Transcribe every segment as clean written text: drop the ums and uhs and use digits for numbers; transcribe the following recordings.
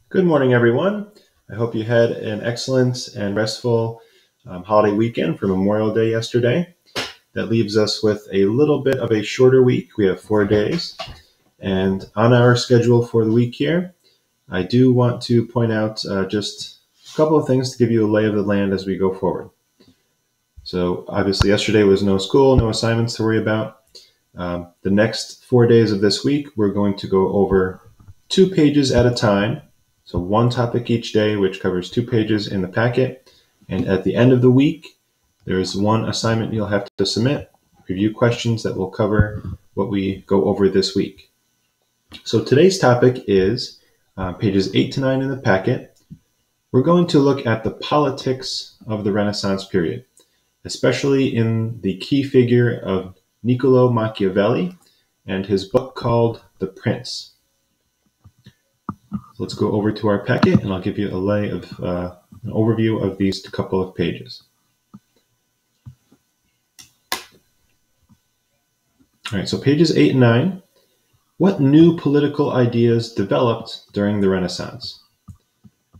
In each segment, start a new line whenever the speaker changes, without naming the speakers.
Good morning, everyone. I hope you had an excellent and restful holiday weekend for Memorial Day yesterday. That leaves us with a little bit of a shorter week. We have 4 days. And on our schedule for the week here, I do want to point out just a couple of things to give you a lay of the land as we go forward. So obviously yesterday was no school, no assignments to worry about. The next 4 days of this week, we're going to go over 2 pages at a time. So one topic each day, which covers 2 pages in the packet. And at the end of the week, there's one assignment you'll have to submit, review questions that will cover what we go over this week. So today's topic is pages 8 to 9 in the packet. We're going to look at the politics of the Renaissance period, especially in the key figure of Niccolo Machiavelli and his book called The Prince. So let's go over to our packet and I'll give you a lay of an overview of these couple of pages. All right, so pages 8 and 9. What new political ideas developed during the Renaissance?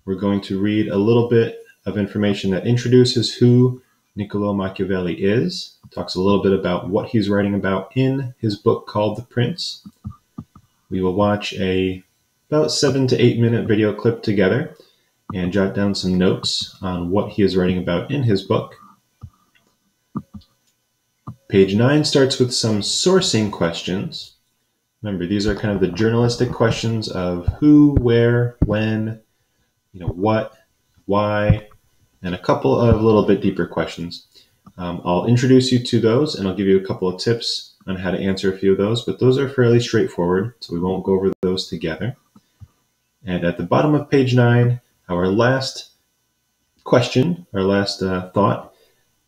We're going to read a little bit of information that introduces who Niccolo Machiavelli is, talks a little bit about what he's writing about in his book called The Prince. We will watch about 7 to 8 minute video clip together and jot down some notes on what he is writing about in his book. Page 9 starts with some sourcing questions. Remember, these are kind of the journalistic questions of who, where, when, what, why, and a couple of little bit deeper questions. I'll introduce you to those and I'll give you a couple of tips on how to answer a few of those, but those are fairly straightforward, so we won't go over those together. And at the bottom of page 9, our last question, our last thought,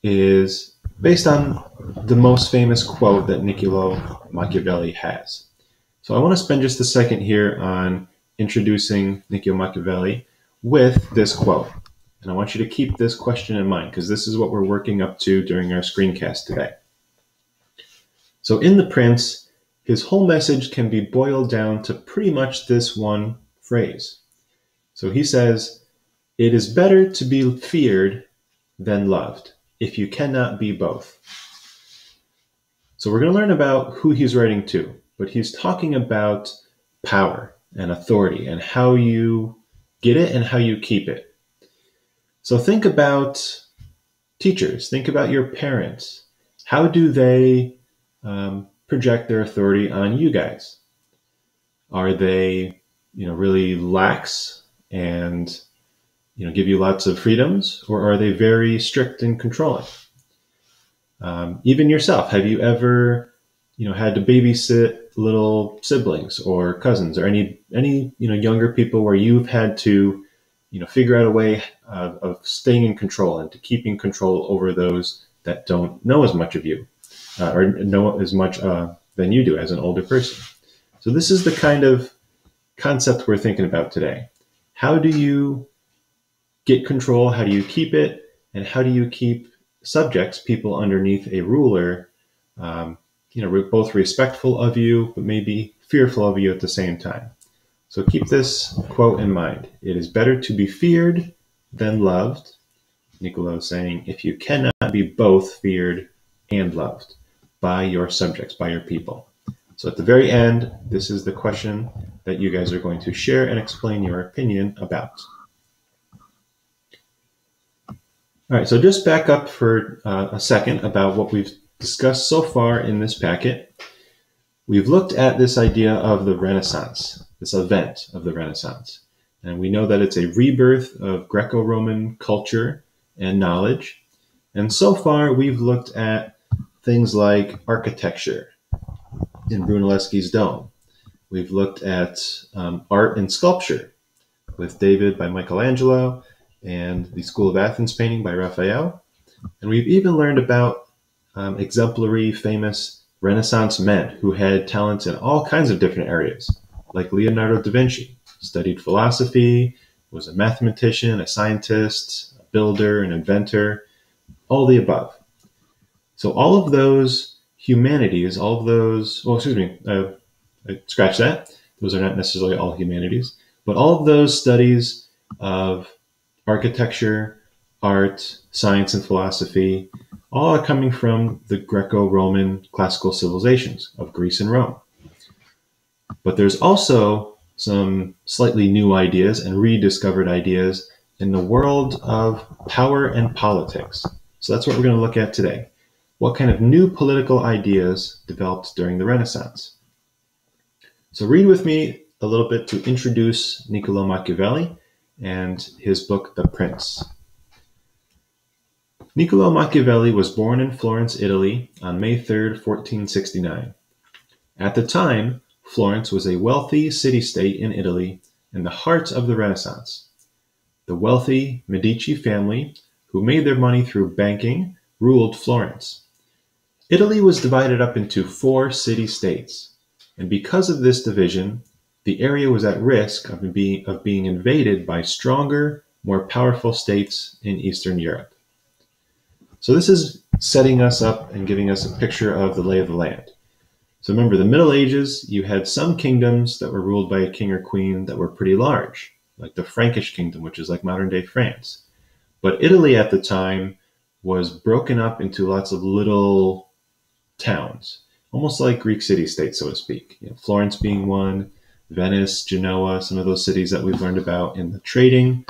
is based on the most famous quote that Niccolo Machiavelli has. So I want to spend just a second here on introducing Niccolo Machiavelli with this quote. And I want you to keep this question in mind because this is what we're working up to during our screencast today. So in The Prince, his whole message can be boiled down to pretty much this one phrase. So he says, "It is better to be feared than loved, if you cannot be both." So we're going to learn about who he's writing to, but he's talking about power and authority and how you get it and how you keep it. So think about teachers, think about your parents. How do they project their authority on you guys? Are they, really lax and, give you lots of freedoms, or are they very strict and controlling? Even yourself, have you ever, had to babysit little siblings or cousins or any younger people where you've had to, figure out a way of staying in control and to keeping control over those that don't know as much of you or know as much than you do as an older person? So this is the kind of concept we're thinking about today. How do you get control? How do you keep it? And how do you keep subjects, people underneath a ruler, both respectful of you, but maybe fearful of you at the same time? So keep this quote in mind. It is better to be feared than loved. Niccolo is saying, if you cannot be both feared and loved by your subjects, by your people. So at the very end, this is the question that you guys are going to share and explain your opinion about. All right, so just back up for a second about what we've discussed so far in this packet. We've looked at this idea of the Renaissance, this event of the Renaissance. And we know that it's a rebirth of Greco-Roman culture and knowledge. And so far, we've looked at things like architecture in Brunelleschi's dome. We've looked at art and sculpture with David by Michelangelo and the School of Athens painting by Raphael. And we've even learned about exemplary, famous Renaissance men who had talents in all kinds of different areas, like Leonardo da Vinci, studied philosophy, was a mathematician, a scientist, a builder, an inventor, all the above. So all of those humanities, scratch that. Those are not necessarily all humanities. But all of those studies of architecture, art, science, and philosophy, all are coming from the Greco-Roman classical civilizations of Greece and Rome. But there's also some slightly new ideas and rediscovered ideas in the world of power and politics. So that's what we're going to look at today. What kind of new political ideas developed during the Renaissance? So read with me a little bit to introduce Niccolo Machiavelli and his book, The Prince. Niccolo Machiavelli was born in Florence, Italy on May 3rd, 1469. At the time, Florence was a wealthy city-state in Italy in the heart of the Renaissance. The wealthy Medici family, who made their money through banking, ruled Florence. Italy was divided up into 4 city-states, and because of this division, the area was at risk of being invaded by stronger, more powerful states in Eastern Europe. So this is setting us up and giving us a picture of the lay of the land. So remember, the Middle Ages, you had some kingdoms that were ruled by a king or queen that were pretty large, like the Frankish kingdom, which is like modern-day France. But Italy at the time was broken up into lots of little towns, almost like Greek city-states, so to speak. Florence being one, Venice, Genoa, some of those cities that we've learned about in the trading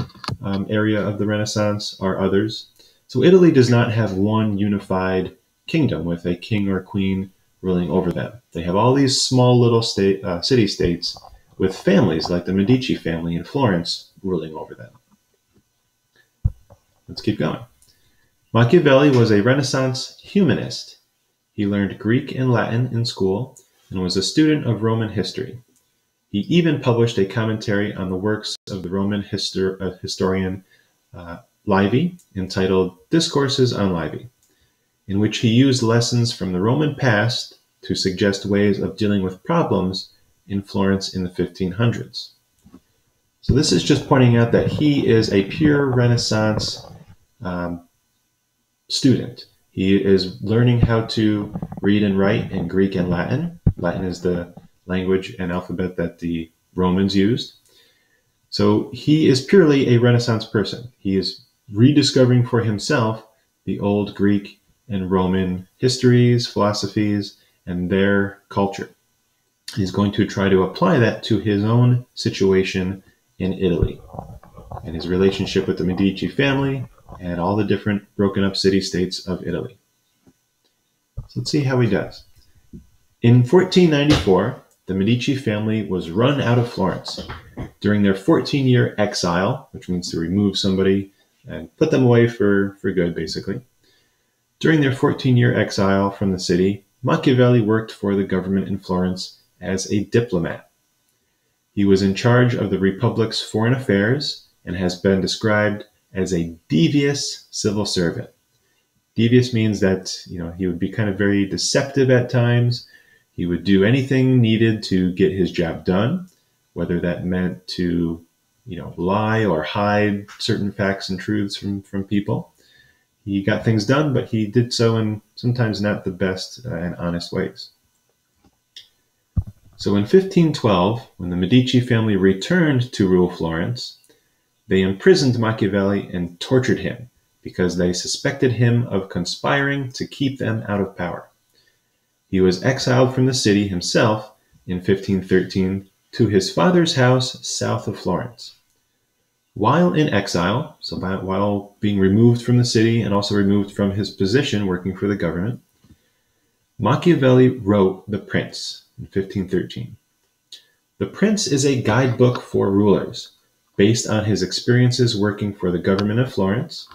area of the Renaissance are others. So Italy does not have one unified kingdom with a king or queen ruling over them. They have all these small little city-states with families like the Medici family in Florence ruling over them. Let's keep going. Machiavelli was a Renaissance humanist. He learned Greek and Latin in school and was a student of Roman history. He even published a commentary on the works of the Roman historian Livy, entitled Discourses on Livy, in which he used lessons from the Roman past to suggest ways of dealing with problems in Florence in the 1500s. So this is just pointing out that he is a pure Renaissance student. He is learning how to read and write in Greek and Latin. Latin is the language and alphabet that the Romans used. So he is purely a Renaissance person. He is rediscovering for himself the old Greek and Roman histories, philosophies, and their culture. He's going to try to apply that to his own situation in Italy and his relationship with the Medici family and all the different broken up city-states of Italy. So let's see how he does. In 1494, the Medici family was run out of Florence. During their 14-year exile, which means to remove somebody and put them away for good, basically. During their 14-year exile from the city, Machiavelli worked for the government in Florence as a diplomat. He was in charge of the Republic's foreign affairs and has been described as a devious civil servant. Devious means that, he would be kind of very deceptive at times. He would do anything needed to get his job done, whether that meant to, lie or hide certain facts and truths from people. He got things done, but he did so in sometimes not the best and honest ways. So in 1512, when the Medici family returned to rule Florence, they imprisoned Machiavelli and tortured him because they suspected him of conspiring to keep them out of power. He was exiled from the city himself in 1513 to his father's house south of Florence. While in exile, so while being removed from the city and also removed from his position working for the government, Machiavelli wrote The Prince in 1513. The Prince is a guidebook for rulers based on his experiences working for the government of Florence,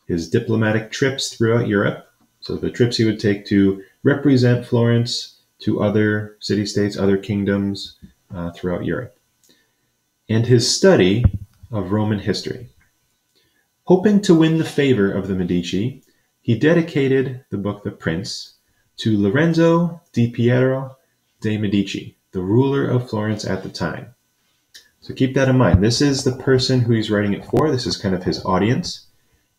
his diplomatic trips throughout Europe, so the trips he would take to represent Florence to other city-states, other kingdoms throughout Europe, and his study of Roman history. Hoping to win the favor of the Medici, he dedicated the book The Prince to Lorenzo di Piero de' Medici, the ruler of Florence at the time. So keep that in mind. This is the person who he's writing it for. This is kind of his audience.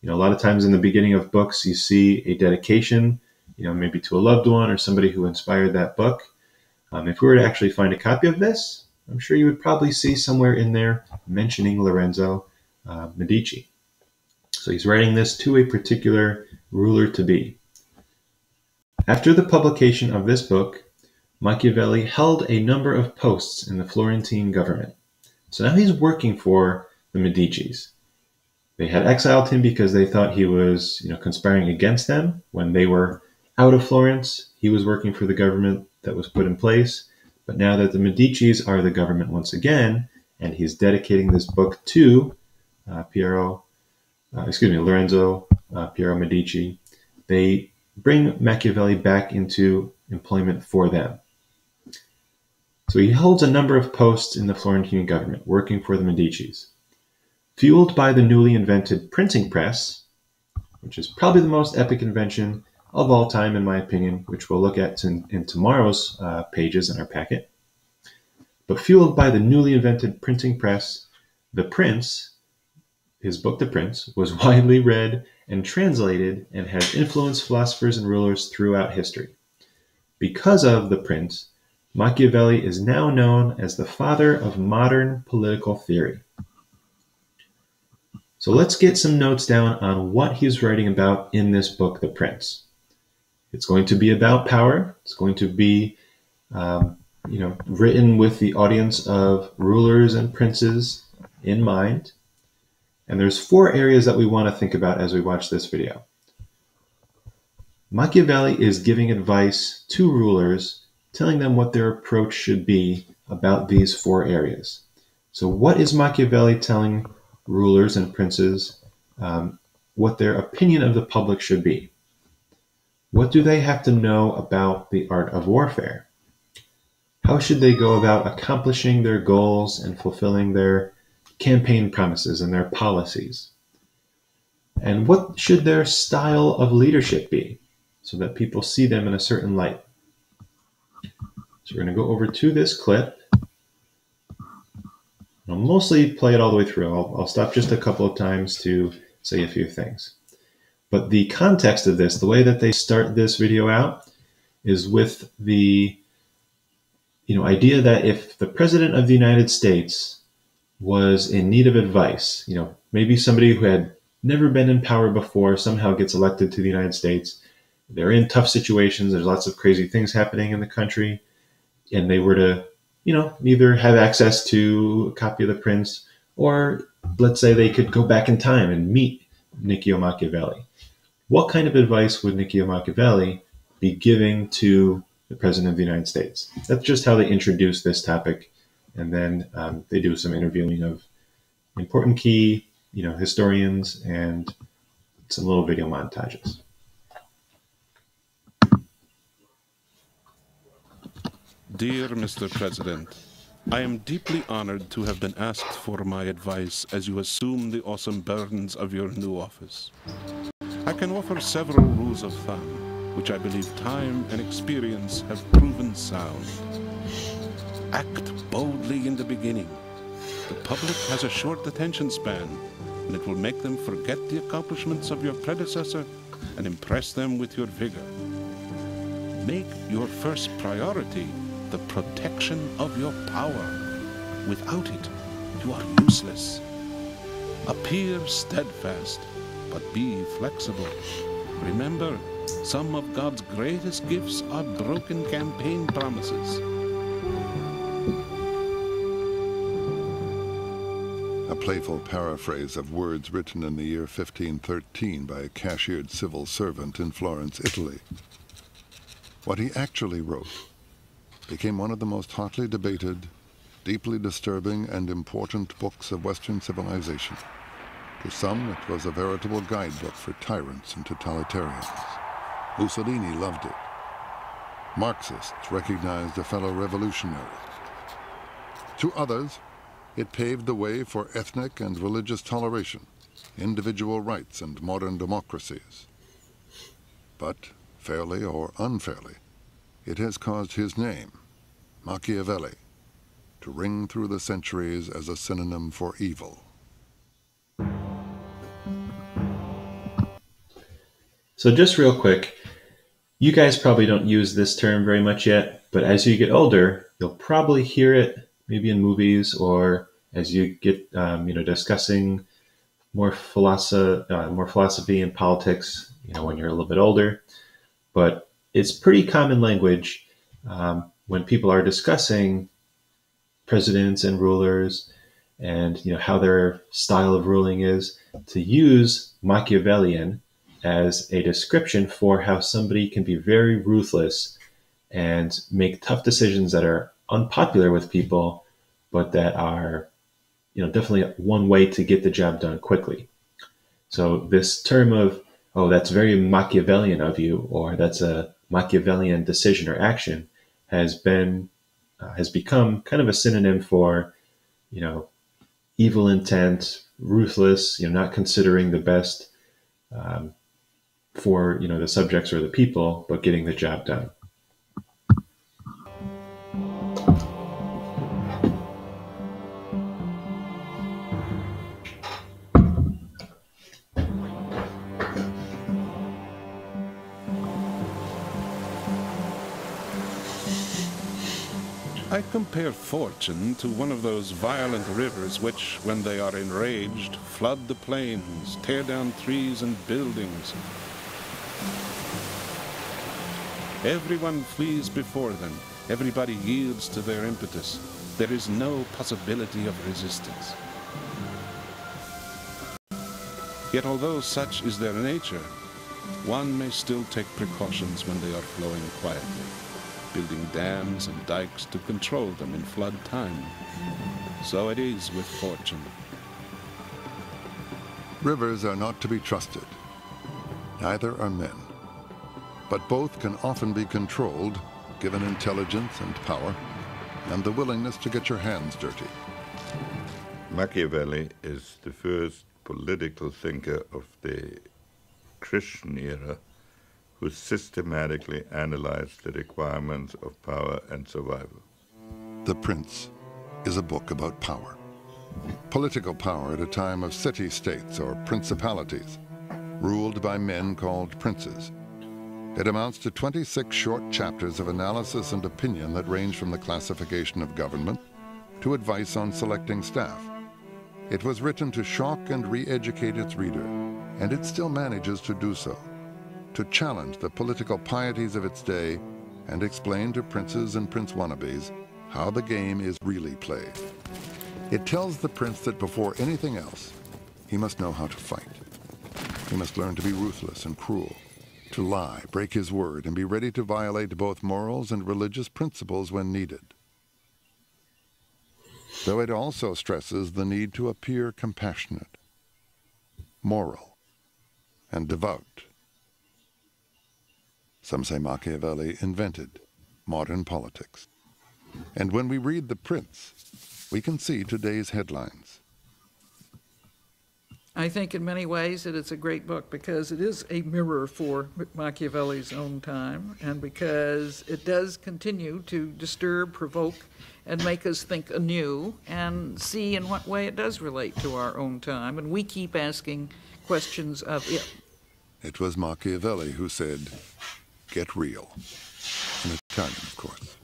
A lot of times in the beginning of books, you see a dedication, maybe to a loved one or somebody who inspired that book. If we were to actually find a copy of this, I'm sure you would probably see somewhere in there mentioning Lorenzo Medici. So he's writing this to a particular ruler-to-be. After the publication of this book, Machiavelli held a number of posts in the Florentine government. So now he's working for the Medicis. They had exiled him because they thought he was, conspiring against them when they were out of Florence. He was working for the government that was put in place. But now that the Medicis are the government once again, and he's dedicating this book to Lorenzo Piero Medici, they bring Machiavelli back into employment for them. So he holds a number of posts in the Florentine government, working for the Medicis. Fueled by the newly invented printing press, which is probably the most epic invention of all time, in my opinion, which we'll look at in tomorrow's pages in our packet. But fueled by the newly invented printing press, The Prince, his book The Prince, was widely read and translated and has influenced philosophers and rulers throughout history. Because of The Prince, Machiavelli is now known as the father of modern political theory. So let's get some notes down on what he's writing about in this book, The Prince. It's going to be about power. It's going to be, written with the audience of rulers and princes in mind. And there's 4 areas that we want to think about as we watch this video. Machiavelli is giving advice to rulers, telling them what their approach should be about these 4 areas. So what is Machiavelli telling rulers and princes what their opinion of the public should be? What do they have to know about the art of warfare? How should they go about accomplishing their goals and fulfilling their campaign promises and their policies? And what should their style of leadership be so that people see them in a certain light? So we're going to go over to this clip. I'll mostly play it all the way through. I'll stop just a couple of times to say a few things. But the context of this, the way that they start this video out, is with the idea that if the President of the United States was in need of advice, maybe somebody who had never been in power before somehow gets elected to the United States, they're in tough situations, there's lots of crazy things happening in the country, and they were to either have access to a copy of The Prince, or let's say they could go back in time and meet Niccolo Machiavelli. What kind of advice would Niccolo Machiavelli be giving to the President of the United States? That's just how they introduce this topic. And then they do some interviewing of important key, historians and some little video montages.
Dear Mr. President, I am deeply honored to have been asked for my advice as you assume the awesome burdens of your new office. I can offer several rules of thumb, which I believe time and experience have proven sound. Act boldly in the beginning. The public has a short attention span, and it will make them forget the accomplishments of your predecessor and impress them with your vigor. Make your first priority the protection of your power. Without it, you are useless. Appear steadfast, but be flexible. Remember, some of God's greatest gifts are broken campaign promises.
A playful paraphrase of words written in the year 1513 by a cashiered civil servant in Florence, Italy. What he actually wrote became one of the most hotly debated, deeply disturbing, and important books of Western civilization. To some, it was a veritable guidebook for tyrants and totalitarians. Mussolini loved it. Marxists recognized a fellow revolutionary. To others, it paved the way for ethnic and religious toleration, individual rights, and modern democracies. But, fairly or unfairly, it has caused his name, Machiavelli, to ring through the centuries as a synonym for evil.
So just real quick, you guys probably don't use this term very much yet, but as you get older, you'll probably hear it maybe in movies or as you get, discussing more philosophy and politics, when you're a little bit older. But it's pretty common language when people are discussing presidents and rulers and how their style of ruling is, to use Machiavellian as a description for how somebody can be very ruthless and make tough decisions that are unpopular with people, but that are definitely one way to get the job done quickly. So this term of, oh, that's very Machiavellian of you, or that's a Machiavellian decision or action, has become kind of a synonym for, evil intent, ruthless, not considering the best for, the subjects or the people, but getting the job done.
I compare fortune to one of those violent rivers which, when they are enraged, flood the plains, tear down trees and buildings. Everyone flees before them. Everybody yields to their impetus. There is no possibility of resistance. Yet although such is their nature, one may still take precautions when they are flowing quietly, building dams and dikes to control them in flood time. So it is with fortune.
Rivers are not to be trusted. Neither are men. But both can often be controlled, given intelligence and power, and the willingness to get your hands dirty.
Machiavelli is the first political thinker of the Christian era who systematically analyzed the requirements of power and survival.
The Prince is a book about power. Political power at a time of city-states or principalities, ruled by men called princes. It amounts to 26 short chapters of analysis and opinion that range from the classification of government to advice on selecting staff. It was written to shock and re-educate its reader, and it still manages to do so, to challenge the political pieties of its day and explain to princes and prince wannabes how the game is really played. It tells the prince that before anything else, he must know how to fight. He must learn to be ruthless and cruel, to lie, break his word, and be ready to violate both morals and religious principles when needed. Though it also stresses the need to appear compassionate, moral, and devout. Some say Machiavelli invented modern politics. And when we read The Prince, we can see today's headlines.
I think in many ways that it's a great book because it is a mirror for Machiavelli's own time, and because it does continue to disturb, provoke, and make us think anew and see in what way it does relate to our own time. And we keep asking questions of it.
It was Machiavelli who said, "Get real." In Italian, of course.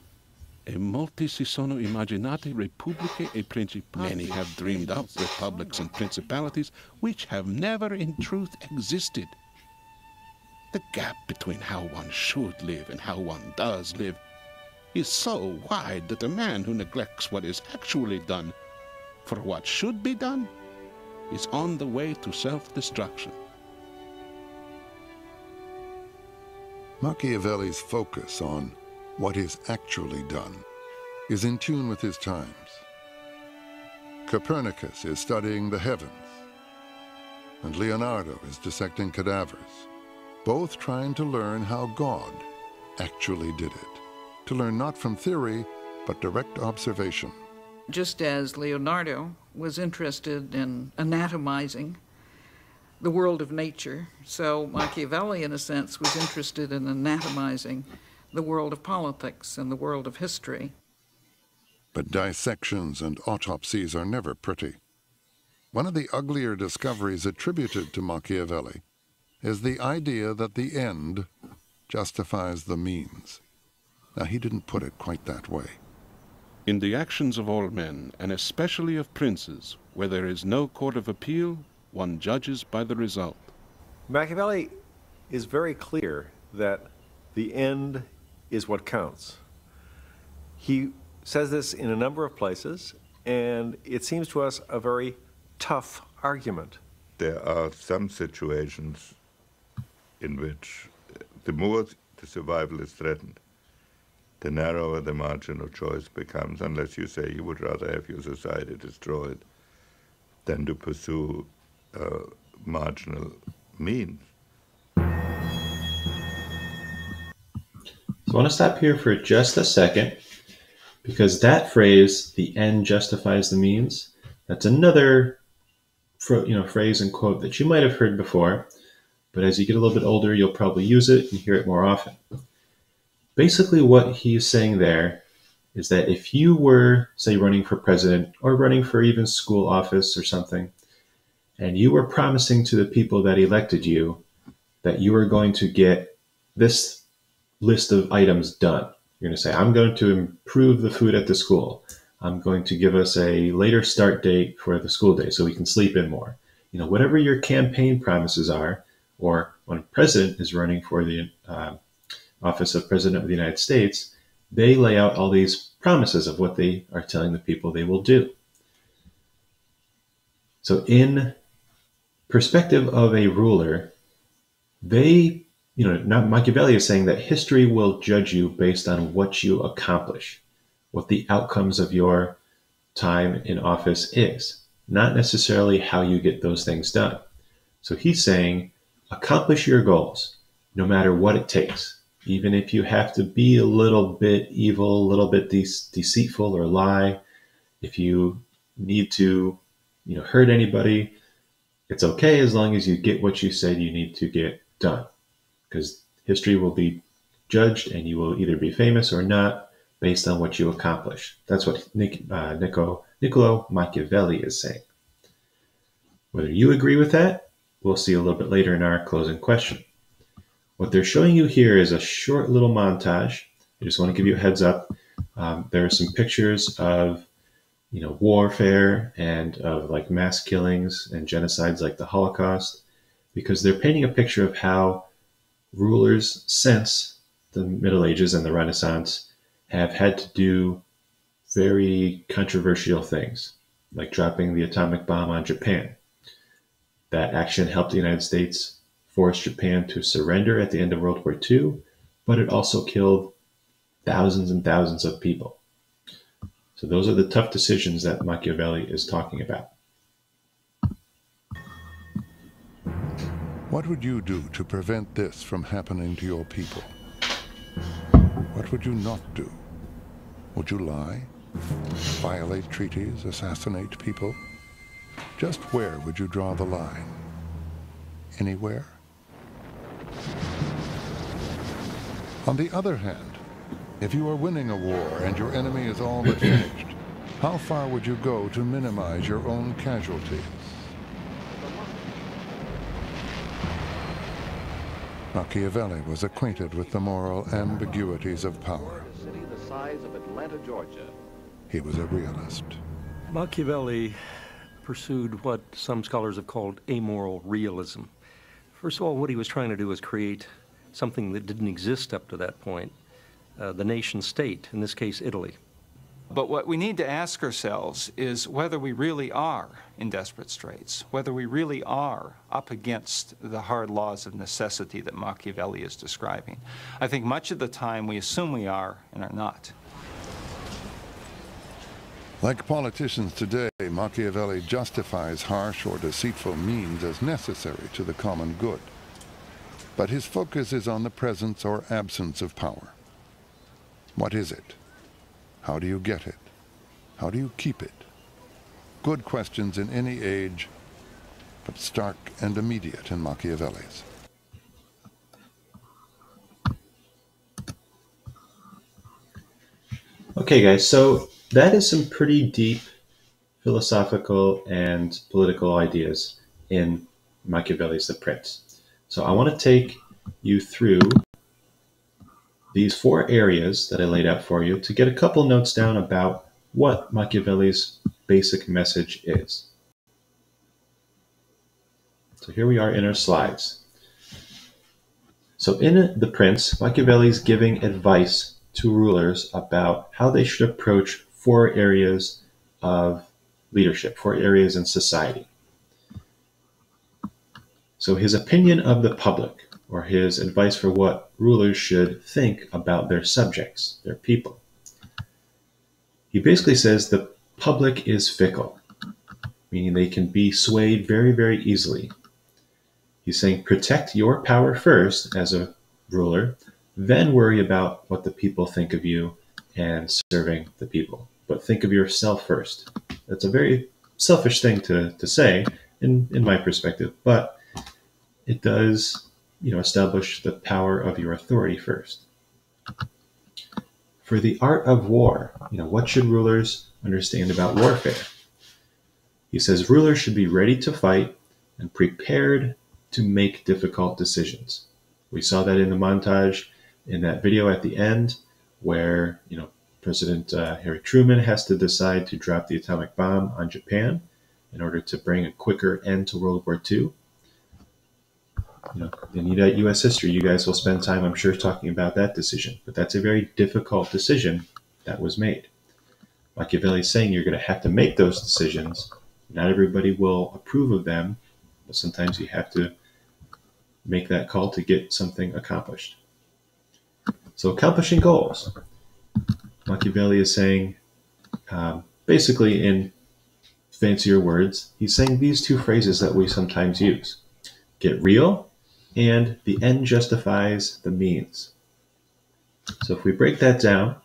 E molti si sono immaginati repubbliche e principati. Many have dreamed up republics and principalities which have never in truth existed. The gap between how one should live and how one does live is so wide that a man who neglects what is actually done for what should be done is on the way to self-destruction.
Machiavelli's focus on what is actually done is in tune with his times. Copernicus is studying the heavens, and Leonardo is dissecting cadavers, both trying to learn how God actually did it, to learn not from theory, but direct observation.
Just as Leonardo was interested in anatomizing the world of nature, so Machiavelli, in a sense, was interested in anatomizing the world of politics and the world of history.
But dissections and autopsies are never pretty. One of the uglier discoveries attributed to Machiavelli is the idea that the end justifies the means. Now, he didn't put it quite that way.
In the actions of all men, and especially of princes, where there is no court of appeal, one judges by the result.
Machiavelli is very clear that the end is what counts. He says this in a number of places, and it seems to us a very tough argument.
There are some situations in which the more the survival is threatened, the narrower the margin of choice becomes, unless you say you would rather have your society destroyed than to pursue marginal means.
So I want to stop here for just a second, because that phrase, the end justifies the means, that's another phrase and quote that you might have heard before, but as you get a little bit older, you'll probably use it and hear it more often. Basically, what he's saying there is that if you were, say, running for president or running for even school office or something, and you were promising to the people that elected you that you were going to get this list of items done. You're going to say, I'm going to improve the food at the school. I'm going to give us a later start date for the school day so we can sleep in more. Whatever your campaign promises are, or when a president is running for the office of President of the United States, they lay out all these promises of what they are telling the people they will do. So in perspective of a ruler, Machiavelli is saying that history will judge you based on what you accomplish, what the outcomes of your time in office is, not necessarily how you get those things done. So he's saying, accomplish your goals, no matter what it takes. Even if you have to be a little bit evil, a little bit deceitful or lie, if you need to, hurt anybody, it's okay as long as you get what you said you need to get done. Because history will be judged and you will either be famous or not based on what you accomplish. That's what Niccolo Machiavelli is saying. Whether you agree with that, we'll see a little bit later in our closing question. What they're showing you here is a short little montage. I just want to give you a heads up. There are some pictures of, warfare and of like mass killings and genocides like the Holocaust, because they're painting a picture of how rulers since the Middle Ages and the Renaissance have had to do very controversial things, like dropping the atomic bomb on Japan. That action helped the United States force Japan to surrender at the end of World War II, but it also killed thousands and thousands of people. So those are the tough decisions that Machiavelli is talking about.
What would you do to prevent this from happening to your people? What would you not do? Would you lie? Violate treaties? Assassinate people? Just where would you draw the line? Anywhere? On the other hand, if you are winning a war and your enemy is all but finished, how far would you go to minimize your own casualties? Machiavelli was acquainted with the moral ambiguities of power. He was a realist.
Machiavelli pursued what some scholars have called amoral realism. First of all, what he was trying to do was create something that didn't exist up to that point, the nation state, in this case Italy.
But what we need to ask ourselves is whether we really are in desperate straits, whether we really are up against the hard laws of necessity that Machiavelli is describing. I think much of the time we assume we are and are not.
Like politicians today, Machiavelli justifies harsh or deceitful means as necessary to the common good. But his focus is on the presence or absence of power. What is it? How do you get it? How do you keep it? Good questions in any age, but stark and immediate in Machiavelli's.
Okay, guys, so that is some pretty deep philosophical and political ideas in Machiavelli's The Prince. So I want to take you through these 4 areas that I laid out for you to get a couple notes down about what Machiavelli's basic message is. So here we are in our slides. So in The Prince, Machiavelli's giving advice to rulers about how they should approach 4 areas of leadership, 4 areas in society. So his opinion of the public, or his advice for what rulers should think about their subjects, their people. He basically says the public is fickle, meaning they can be swayed very, very easily. He's saying protect your power first as a ruler, then worry about what the people think of you and serving the people. But think of yourself first. That's a very selfish thing to say in my perspective, but it does, establish the power of your authority first. For the art of war, what should rulers understand about warfare? He says rulers should be ready to fight and prepared to make difficult decisions. We saw that in the montage in that video at the end where, President Harry Truman has to decide to drop the atomic bomb on Japan in order to bring a quicker end to World War II. In U.S. history, you guys will spend time, I'm sure, talking about that decision. But that's a very difficult decision that was made. Machiavelli is saying you're going to have to make those decisions. Not everybody will approve of them, but sometimes you have to make that call to get something accomplished. So accomplishing goals. Machiavelli is saying, basically in fancier words, he's saying these 2 phrases that we sometimes use. Get real, and the end justifies the means. So if we break that down,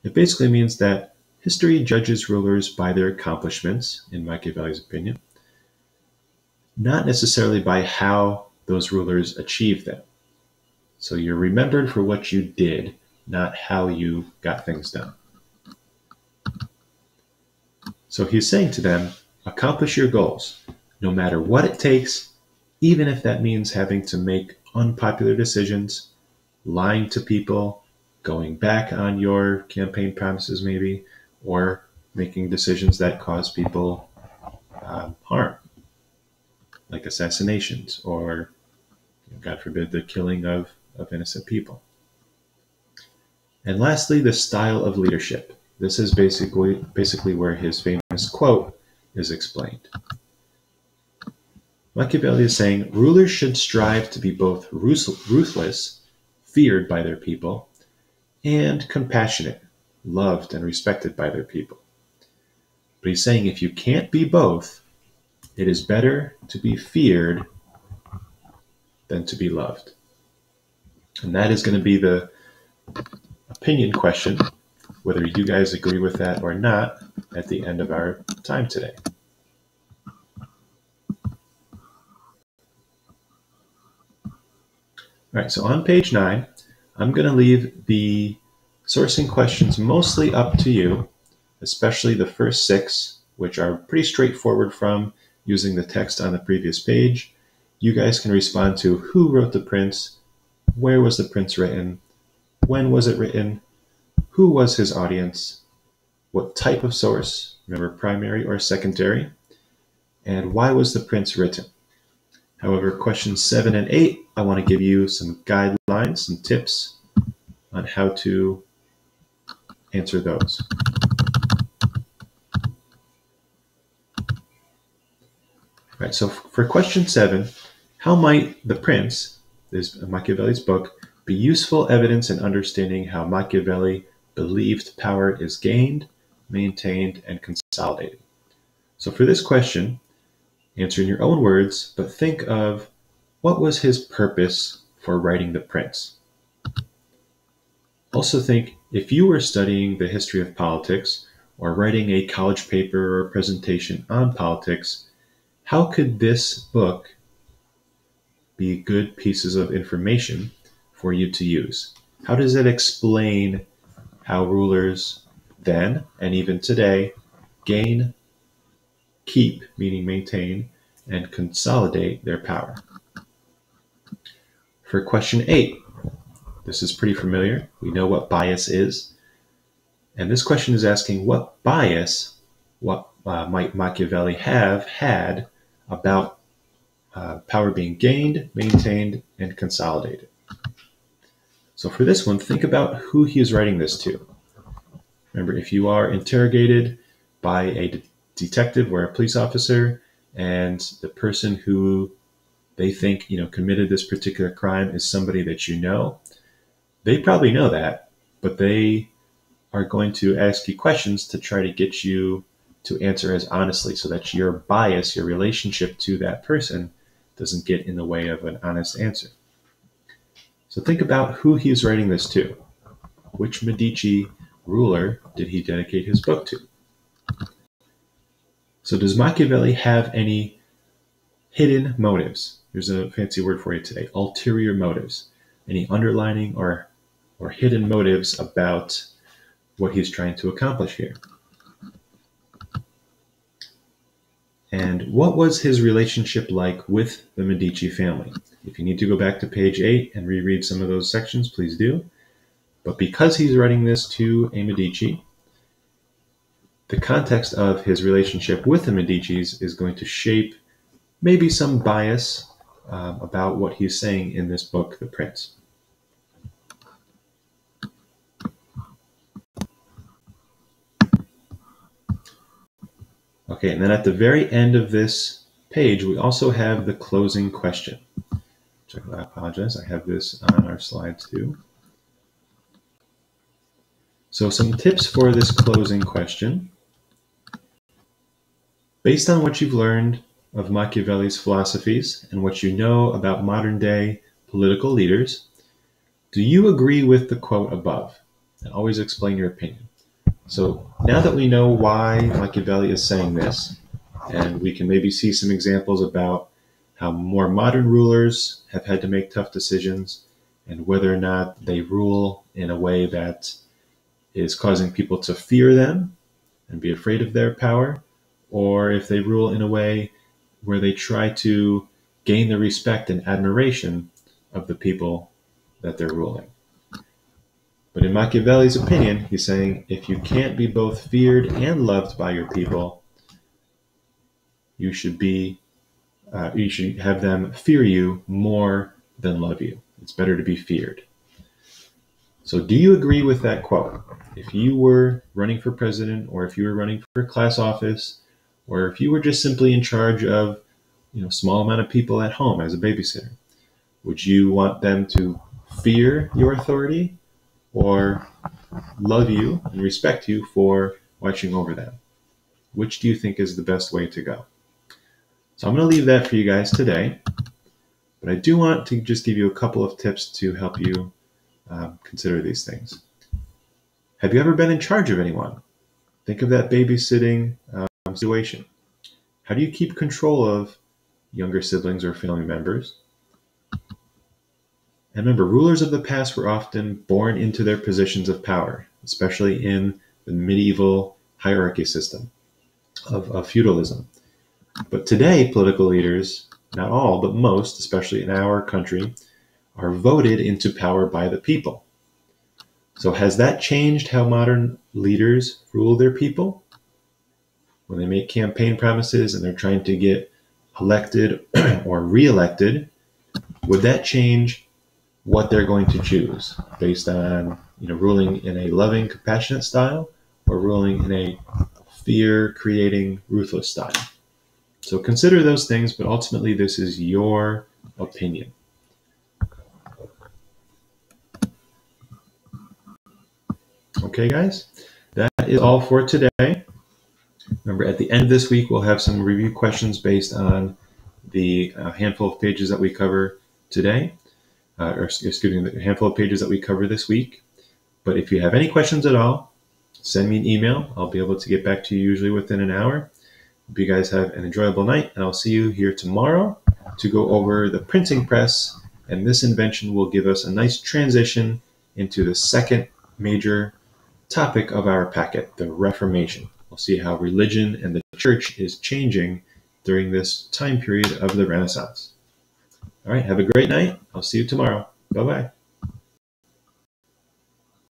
it basically means that history judges rulers by their accomplishments, in Machiavelli's opinion, not necessarily by how those rulers achieved them. So you're remembered for what you did, not how you got things done. So he's saying to them, accomplish your goals, no matter what it takes, even if that means having to make unpopular decisions, lying to people, going back on your campaign promises maybe, or making decisions that cause people harm, like assassinations or, God forbid, the killing of innocent people. And lastly, the style of leadership. This is basically where his famous quote is explained. Machiavelli is saying rulers should strive to be both ruthless, feared by their people, and compassionate, loved and respected by their people. But he's saying if you can't be both, it is better to be feared than to be loved. And that is going to be the opinion question, whether you guys agree with that or not, at the end of our time today. All right, so on page 9, I'm going to leave the sourcing questions mostly up to you, especially the first 6, which are pretty straightforward from using the text on the previous page. You guys can respond to who wrote The Prince, where was The Prince written, when was it written, who was his audience, what type of source, remember primary or secondary, and why was The Prince written. However, questions 7 and 8, I want to give you some guidelines, some tips on how to answer those. All right, so for question 7, how might The Prince, this Machiavelli's book, be useful evidence in understanding how Machiavelli believed power is gained, maintained, and consolidated? So for this question, answer in your own words, but think of what was his purpose for writing The Prince. Also think, if you were studying the history of politics or writing a college paper or presentation on politics, how could this book be good pieces of information for you to use? How does it explain how rulers then and even today gain, keep, meaning maintain, and consolidate their power? For question 8, this is pretty familiar. We know what bias is. And this question is asking what bias might Machiavelli have had about power being gained, maintained, and consolidated. So for this one, think about who he is writing this to. Remember, if you are interrogated by a detective or a police officer, and the person who they think committed this particular crime is somebody that you know, they probably know that, but they are going to ask you questions to try to get you to answer as honestly, so that your bias, your relationship to that person, doesn't get in the way of an honest answer. So think about who he's writing this to. Which Medici ruler did he dedicate his book to? So does Machiavelli have any hidden motives? Here's a fancy word for you today: ulterior motives. Any underlining or hidden motives about what he's trying to accomplish here? And what was his relationship like with the Medici family? If you need to go back to page 8 and reread some of those sections, please do. But because he's writing this to a Medici, the context of his relationship with the Medicis is going to shape maybe some bias about what he's saying in this book, The Prince. Okay, and then at the very end of this page, we also have the closing question. I apologize, I have this on our slide too. So some tips for this closing question. Based on what you've learned of Machiavelli's philosophies and what you know about modern day political leaders, do you agree with the quote above? And always explain your opinion. So now that we know why Machiavelli is saying this, and we can maybe see some examples about how more modern rulers have had to make tough decisions, and whether or not they rule in a way that is causing people to fear them and be afraid of their power, or if they rule in a way where they try to gain the respect and admiration of the people that they're ruling. But in Machiavelli's opinion, he's saying if you can't be both feared and loved by your people, you should have them fear you more than love you. It's better to be feared. So do you agree with that quote? If you were running for president, or if you were running for a class office, or if you were just simply in charge of a small amount of people at home as a babysitter, would you want them to fear your authority or love you and respect you for watching over them? Which do you think is the best way to go? So I'm going to leave that for you guys today, but I do want to just give you a couple of tips to help you consider these things. Have you ever been in charge of anyone? Think of that babysitting situation. How do you keep control of younger siblings or family members? And remember, rulers of the past were often born into their positions of power, especially in the medieval hierarchy system of feudalism. But today, political leaders, not all, but most, especially in our country, are voted into power by the people. So has that changed how modern leaders rule their people? When they make campaign promises and they're trying to get elected or re-elected, would that change what they're going to choose based on ruling in a loving, compassionate style, or ruling in a fear-creating, ruthless style? So consider those things, but ultimately this is your opinion. Okay, guys, that is all for today. Remember, at the end of this week, we'll have some review questions based on the handful of pages that we cover today, the handful of pages that we cover this week. But if you have any questions at all, send me an email. I'll be able to get back to you usually within an hour. Hope you guys have an enjoyable night, and I'll see you here tomorrow to go over the printing press, and this invention will give us a nice transition into the second major topic of our packet, the Reformation. We'll see how religion and the church is changing during this time period of the Renaissance. All right, have a great night. I'll see you tomorrow. Bye-bye.